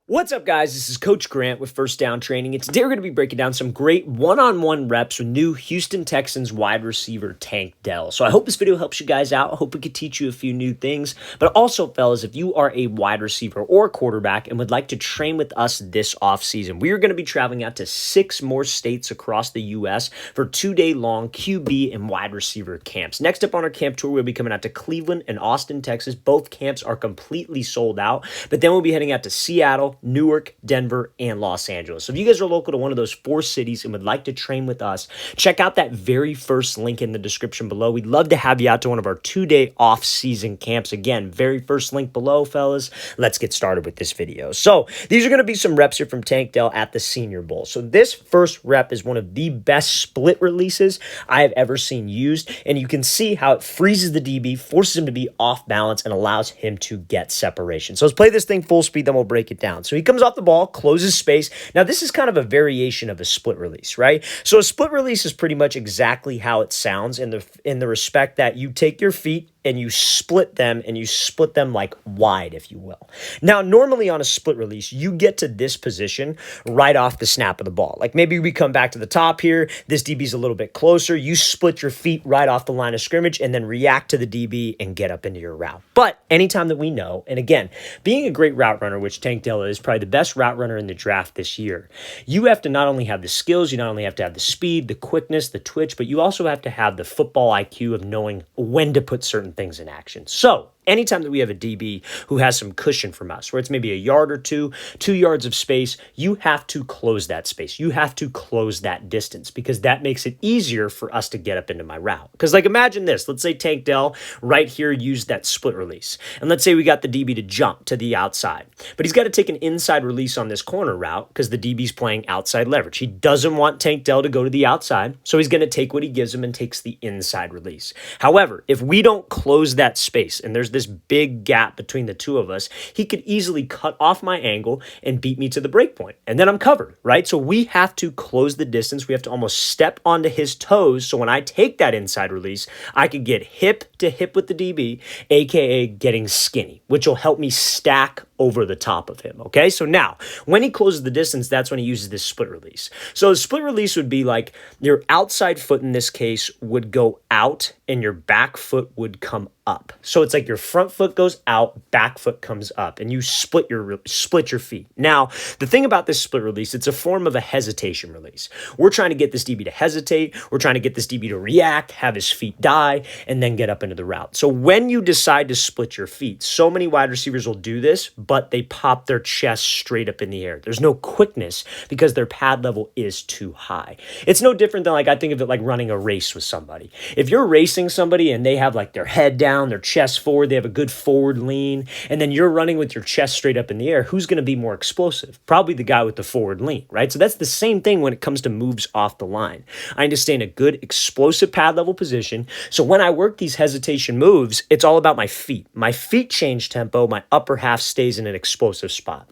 What's up, guys? This is Coach Grant with First Down Training, and today we're going to be breaking down some great one-on-one reps with new Houston Texans wide receiver Tank Dell. So I hope this video helps you guys out. I hope it could teach you a few new things. But also, fellas, if you are a wide receiver or quarterback and would like to train with us this offseason, we are going to be traveling out to 6 more states across the U.S. for 2-day-long QB and wide receiver camps. Next up on our camp tour, we'll be coming out to Cleveland and Austin, Texas. Both camps are completely sold out. But then we'll be heading out to Seattle, Newark, Denver, and Los Angeles. So if you guys are local to one of those 4 cities and would like to train with us, check out that very first link in the description below. We'd love to have you out to one of our 2-day off-season camps. Again, very first link below, fellas. Let's get started with this video. So these are going to be some reps here from Tank Dell at the Senior Bowl. So this first rep is one of the best split releases I have ever seen used, and you can see how it freezes the DB, forces him to be off balance, and allows him to get separation. So let's play this thing full speed, then we'll break it down. So he comes off the ball, closes space. Now, this is kind of a variation of a split release, right? So a split release is pretty much exactly how it sounds in the respect that you take your feet and you split them, and you split them like wide, if you will. Now, normally on a split release, you get to this position right off the snap of the ball. Like maybe we come back to the top here, this DB's a little bit closer, you split your feet right off the line of scrimmage and then react to the DB and get up into your route. But anytime that we know, and again, being a great route runner, which Tank Dell is probably the best route runner in the draft this year, you have to not only have the skills, you not only have to have the speed, the quickness, the twitch, but you also have to have the football IQ of knowing when to put certain things in action. So anytime that we have a DB who has some cushion from us, where it's maybe a yard or 2 yards of space, you have to close that space. You have to close that distance because that makes it easier for us to get up into my route. Because like imagine this, let's say Tank Dell right here used that split release. And let's say we got the DB to jump to the outside, but he's got to take an inside release on this corner route because the DB's playing outside leverage. He doesn't want Tank Dell to go to the outside, so he's going to take what he gives him and takes the inside release. However, if we don't close that space and there's this big gap between the two of us, he could easily cut off my angle and beat me to the break point. And then I'm covered, right? So we have to close the distance. We have to almost step onto his toes. So when I take that inside release, I could get hip to hip with the DB, aka getting skinny, which will help me stack over the top of him, okay? So now, when he closes the distance, that's when he uses this split release. So a split release would be like your outside foot in this case would go out and your back foot would come up. So it's like your front foot goes out, back foot comes up, and you split your feet. Now, the thing about this split release, it's a form of a hesitation release. We're trying to get this DB to hesitate. We're trying to get this DB to react, have his feet die, and then get up into the route. So when you decide to split your feet, so many wide receivers will do this, but they pop their chest straight up in the air. There's no quickness because their pad level is too high. It's no different than I think of it like running a race with somebody. If you're racing somebody and they have like their head down, their chest forward, they have a good forward lean, and then you're running with your chest straight up in the air, who's going to be more explosive? Probably the guy with the forward lean, right? So that's the same thing when it comes to moves off the line. I need to stay in a good explosive pad level position. So when I work these hesitation moves, it's all about my feet. My feet change tempo, my upper half stays in an explosive spot.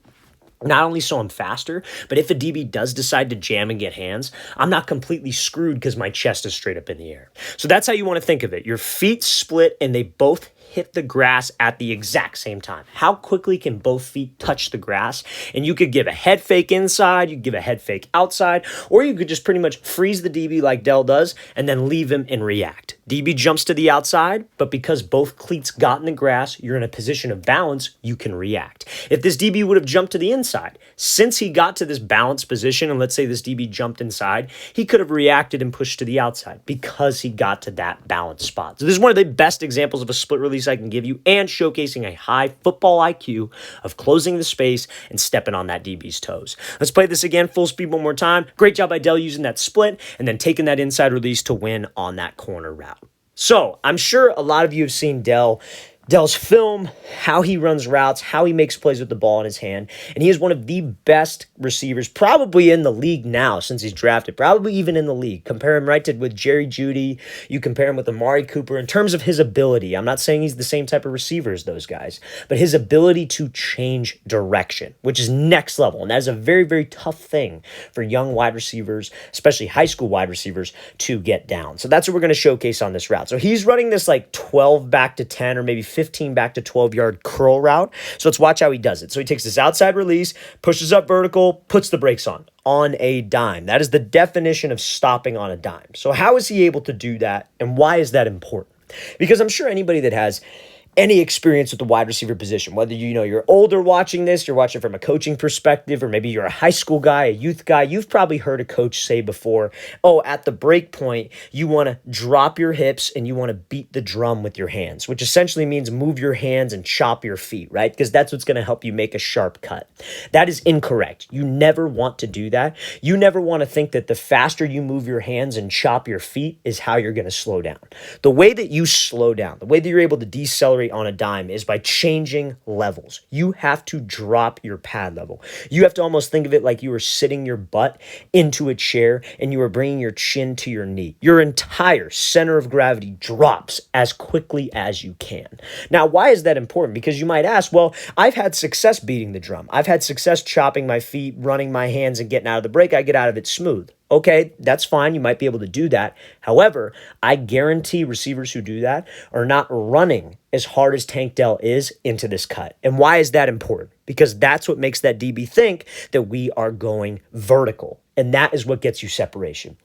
Not only so I'm faster, but if a DB does decide to jam and get hands, I'm not completely screwed because my chest is straight up in the air. So that's how you want to think of it. Your feet split and they both hit the grass at the exact same time. How quickly can both feet touch the grass? And you could give a head fake inside, you could give a head fake outside, or you could just pretty much freeze the DB like Dell does and then leave him and react. DB jumps to the outside, but because both cleats got in the grass, you're in a position of balance, you can react. If this DB would have jumped to the inside, since he got to this balanced position, and let's say this DB jumped inside, he could have reacted and pushed to the outside because he got to that balanced spot. So this is one of the best examples of a split release I can give you and showcasing a high football IQ of closing the space and stepping on that DB's toes. Let's play this again, full speed one more time. Great job by Dell using that split and then taking that inside release to win on that corner route. So I'm sure a lot of you have seen Dell's film, how he runs routes, how he makes plays with the ball in his hand. And he is one of the best receivers probably in the league now since he's drafted, probably even in the league. Compare him with Jerry Jeudy. You compare him with Amari Cooper in terms of his ability. I'm not saying he's the same type of receiver as those guys, but his ability to change direction, which is next level. And that is a very, very tough thing for young wide receivers, especially high school wide receivers, to get down. So that's what we're going to showcase on this route. So he's running this like 12 back to 10 or maybe 15 back to 12-yard curl route. So let's watch how he does it. So he takes this outside release, pushes up vertical, puts the brakes on a dime. That is the definition of stopping on a dime. So how is he able to do that, and why is that important? Because I'm sure anybody that has any experience with the wide receiver position, whether you're older watching this, you're watching from a coaching perspective, or maybe you're a high school guy, a youth guy, you've probably heard a coach say before, oh, at the break point, you want to drop your hips and you want to beat the drum with your hands, which essentially means move your hands and chop your feet, right? Because that's what's going to help you make a sharp cut. That is incorrect. You never want to do that. You never want to think that the faster you move your hands and chop your feet is how you're going to slow down. The way that you slow down, the way that you're able to decelerate on a dime is by changing levels. You have to drop your pad level. You have to almost think of it like you were sitting your butt into a chair and you are bringing your chin to your knee. Your entire center of gravity drops as quickly as you can. Now, why is that important? Because you might ask, well, I've had success beating the drum. I've had success chopping my feet, running my hands, and getting out of the break. I get out of it smooth. Okay, that's fine. You might be able to do that. However, I guarantee receivers who do that are not running as hard as Tank Dell is into this cut. And why is that important? Because that's what makes that DB think that we are going vertical. And that is what gets you separation.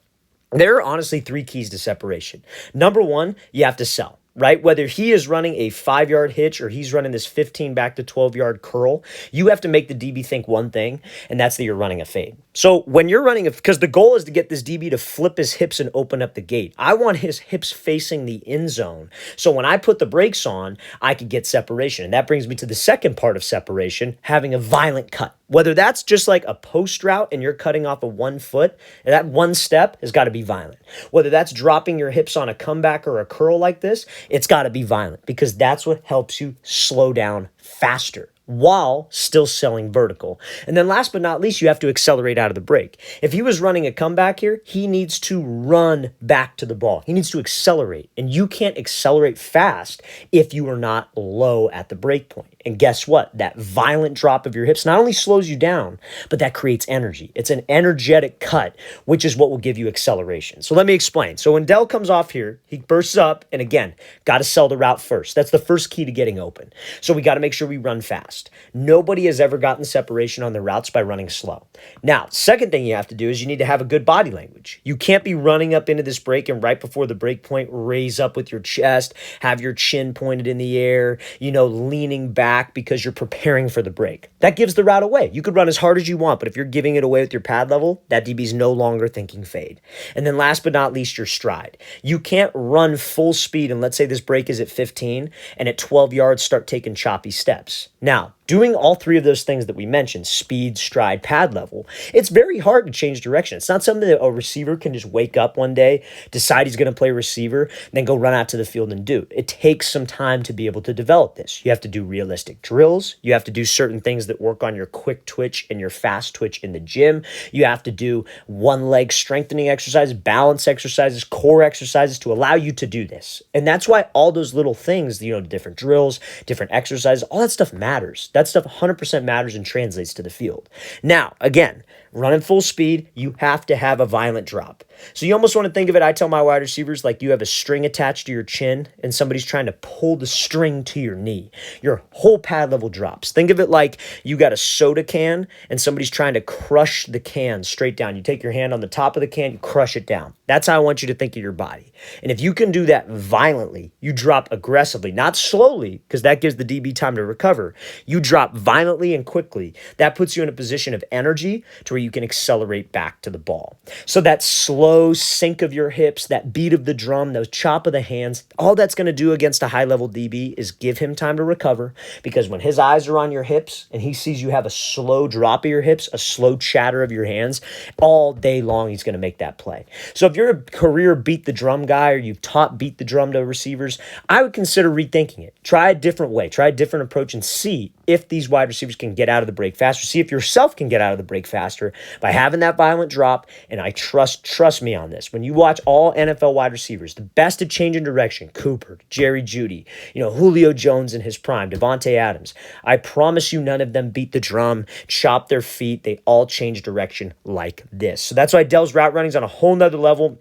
There are honestly 3 keys to separation. Number 1, you have to sell. Right? Whether he is running a 5-yard hitch or he's running this 15 back to 12-yard curl, you have to make the DB think one thing, and that's that you're running a fade. So when you're running because the goal is to get this DB to flip his hips and open up the gate. I want his hips facing the end zone. So when I put the brakes on, I could get separation. And that brings me to the second part of separation, having a violent cut. Whether that's just like a post route and you're cutting off of 1 foot, and that one step has got to be violent. Whether that's dropping your hips on a comeback or a curl like this, it's got to be violent because that's what helps you slow down faster while still selling vertical. And then last but not least, you have to accelerate out of the break. If he was running a comeback here, he needs to run back to the ball. He needs to accelerate. And you can't accelerate fast if you are not low at the break point. And guess what? That violent drop of your hips not only slows you down, but that creates energy. It's an energetic cut, which is what will give you acceleration. So let me explain. So when Dell comes off here, he bursts up, and again, got to sell the route first. That's the first key to getting open. So we got to make sure we run fast. Nobody has ever gotten separation on the routes by running slow. Now, second thing you have to do is you need to have a good body language. You can't be running up into this break and right before the break point, raise up with your chest, have your chin pointed in the air, leaning back because you're preparing for the break. That gives the route away. You could run as hard as you want, but if you're giving it away with your pad level, that DB's no longer thinking fade. And then last but not least, your stride. You can't run full speed, and let's say this break is at 15, and at 12 yards start taking choppy steps. Now, doing all 3 of those things that we mentioned, speed, stride, pad level, it's very hard to change direction. It's not something that a receiver can just wake up one day, decide he's going to play receiver, and then go run out to the field and do. It takes some time to be able to develop this. You have to do realistic drills. You have to do certain things that work on your quick twitch and your fast twitch in the gym. You have to do one-leg strengthening exercises, balance exercises, core exercises to allow you to do this. And that's why all those little things, different drills, different exercises, all that stuff matters. That stuff 100% matters and translates to the field. Now, again, running full speed, you have to have a violent drop. So you almost want to think of it, I tell my wide receivers, like you have a string attached to your chin and somebody's trying to pull the string to your knee. Your whole pad level drops. Think of it like you got a soda can and somebody's trying to crush the can straight down. You take your hand on the top of the can, you crush it down. That's how I want you to think of your body. And if you can do that violently, you drop aggressively, not slowly, because that gives the DB time to recover. You drop violently and quickly. That puts you in a position of energy to where you can accelerate back to the ball. So that slow sink of your hips, that beat of the drum, those chop of the hands, all that's going to do against a high-level DB is give him time to recover, because when his eyes are on your hips and he sees you have a slow drop of your hips, a slow chatter of your hands, all day long he's going to make that play. So if you're a career beat the drum guy or you've taught beat the drum to receivers, I would consider rethinking it. Try a different way, try a different approach and see if these wide receivers can get out of the break faster. See if yourself can get out of the break faster by having that violent drop. And I trust me on this. When you watch all NFL wide receivers, the best at changing direction, Cooper, Jerry Jeudy, Julio Jones in his prime, Devontae Adams, I promise you none of them beat the drum, chop their feet. They all change direction like this. So that's why Dell's route running is on a whole nother level.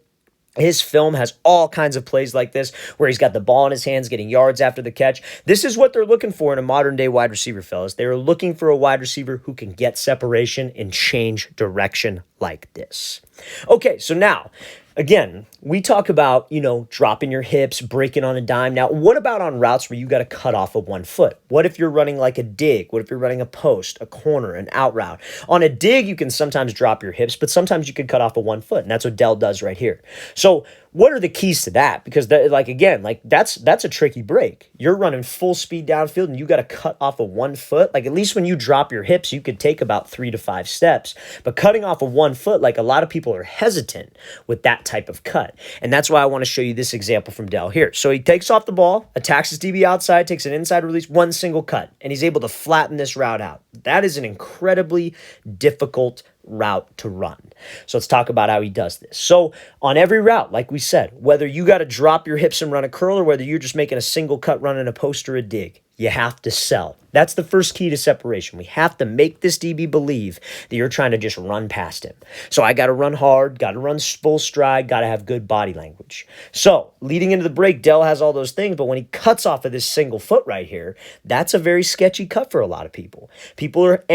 His film has all kinds of plays like this where he's got the ball in his hands getting yards after the catch. This is what they're looking for in a modern day wide receiver, fellas. They're looking for a wide receiver who can get separation and change direction like this. Okay, so now, again, we talk about, dropping your hips, breaking on a dime. Now, what about on routes where you got to cut off of 1 foot? What if you're running like a dig? What if you're running a post, a corner, an out route? On a dig, you can sometimes drop your hips, but sometimes you can cut off of 1 foot, and that's what Dell does right here. So what are the keys to that? Because that's a tricky break. You're running full speed downfield and you got to cut off of 1 foot. Like, at least when you drop your hips, you could take about 3 to 5 steps, but cutting off of 1 foot, like, a lot of people are hesitant with that type of cut. And that's why I want to show you this example from Dell here. So he takes off the ball, attacks his DB outside, takes an inside release, 1 single cut, and he's able to flatten this route out. That is an incredibly difficult route to run. So let's talk about how he does this. So on every route, like we said, whether you got to drop your hips and run a curl or whether you're just making a single cut running a post or a dig, you have to sell. That's the first key to separation. We have to make this DB believe that you're trying to just run past him. So I got to run hard, got to run full stride, got to have good body language. So leading into the break, Dell has all those things, but when he cuts off of this single foot right here, that's a very sketchy cut for a lot of people. People are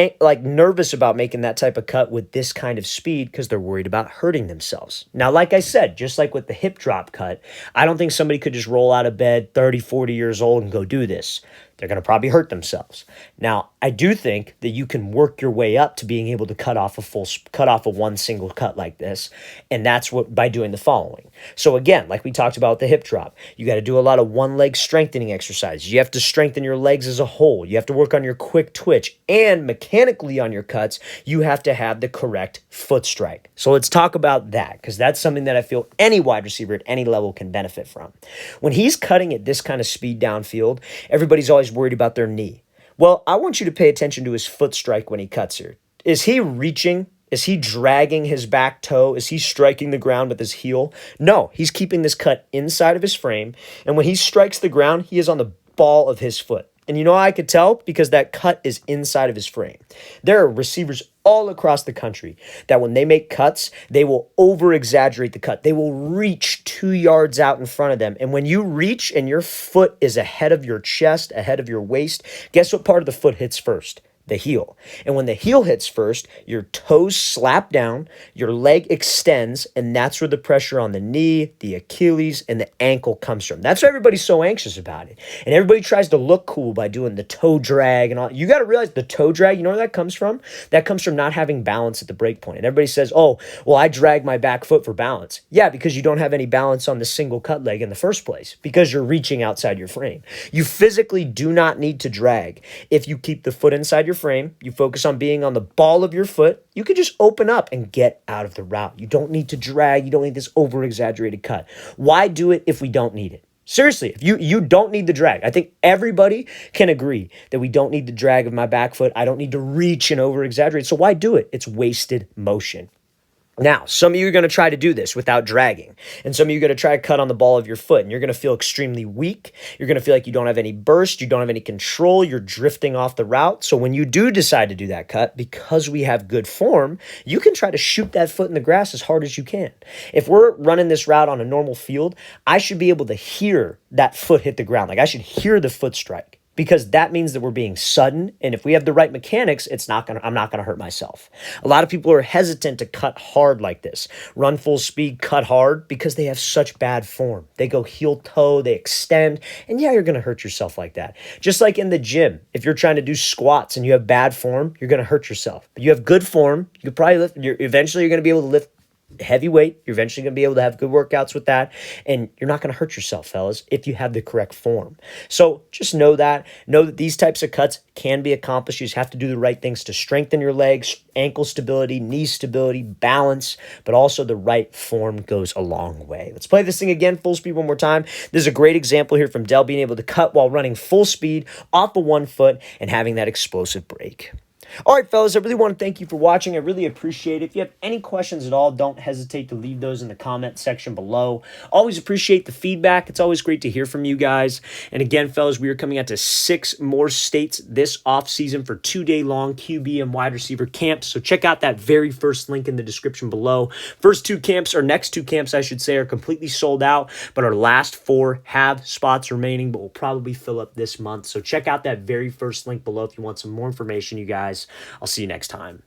nervous about making that type of cut with this kind of speed because they're worried about hurting themselves. Now, like I said, just like with the hip drop cut, I don't think somebody could just roll out of bed 30, 40 years old and go do this. They're going to probably hurt themselves. Now, I do think that you can work your way up to being able to cut off a 1 single cut like this, and that's by doing the following. So again, like we talked about the hip drop, you got to do a lot of 1-leg strengthening exercises. You have to strengthen your legs as a whole. You have to work on your quick twitch, and mechanically on your cuts, you have to have the correct foot strike. So let's talk about that, because that's something that I feel any wide receiver at any level can benefit from. When he's cutting at this kind of speed downfield, everybody's always worried about their knee. Well, I want you to pay attention to his foot strike when he cuts here. Is he reaching? Is he dragging his back toe? Is he striking the ground with his heel? No, he's keeping this cut inside of his frame. And when he strikes the ground, he is on the ball of his foot. And you know how I could tell? Because that cut is inside of his frame. There are receivers all across the country that when they make cuts, they will over-exaggerate the cut. They will reach 2 yards out in front of them. And when you reach and your foot is ahead of your chest, ahead of your waist, guess what part of the foot hits first? The heel. And when the heel hits first, your toes slap down, your leg extends, and that's where the pressure on the knee, the Achilles, and the ankle comes from. That's why everybody's so anxious about it. And everybody tries to look cool by doing the toe drag and all. You got to realize the toe drag, you know where that comes from? That comes from not having balance at the break point. And everybody says, oh, well, I drag my back foot for balance. Yeah, because you don't have any balance on the single cut leg in the first place, because you're reaching outside your frame. You physically do not need to drag. If you keep the foot inside your frame, you focus on being on the ball of your foot, you can just open up and get out of the route. You don't need to drag. You don't need this over-exaggerated cut. Why do it if we don't need it? Seriously, if you don't need the drag. I think everybody can agree that we don't need the drag of my back foot. I don't need to reach and over-exaggerate. So why do it? It's wasted motion. Now, some of you are going to try to do this without dragging, and some of you are going to try to cut on the ball of your foot, and you're going to feel extremely weak. You're going to feel like you don't have any burst. You don't have any control. You're drifting off the route. So when you do decide to do that cut, because we have good form, you can try to shoot that foot in the grass as hard as you can. If we're running this route on a normal field, I should be able to hear that foot hit the ground. Like, I should hear the foot strike, because that means that we're being sudden. And if we have the right mechanics, I'm not going to hurt myself. A lot of people are hesitant to cut hard like this, run full speed, cut hard, because they have such bad form. They go heel toe, they extend, and yeah, you're going to hurt yourself like that. Just like in the gym, if you're trying to do squats and you have bad form, you're going to hurt yourself. But you have good form, you could probably lift. Eventually, you're going to be able to lift heavy weight. You're eventually going to be able to have good workouts with that, and you're not going to hurt yourself, fellas, if you have the correct form. So just know that these types of cuts can be accomplished. You just have to do the right things to strengthen your legs, ankle stability, knee stability, balance, but also the right form goes a long way. Let's play this thing again, full speed one more time. This is a great example here from Dell being able to cut while running full speed off of 1 foot and having that explosive break. All right, fellas, I really want to thank you for watching. I really appreciate it. If you have any questions at all, don't hesitate to leave those in the comment section below. Always appreciate the feedback. It's always great to hear from you guys. And again, fellas, we are coming out to 6 more states this offseason for 2-day-long QB and wide receiver camps. So check out that very first link in the description below. First 2 camps, or next 2 camps, I should say, are completely sold out, but our last 4 have spots remaining, but we'll probably fill up this month. So check out that very first link below if you want some more information, you guys. I'll see you next time.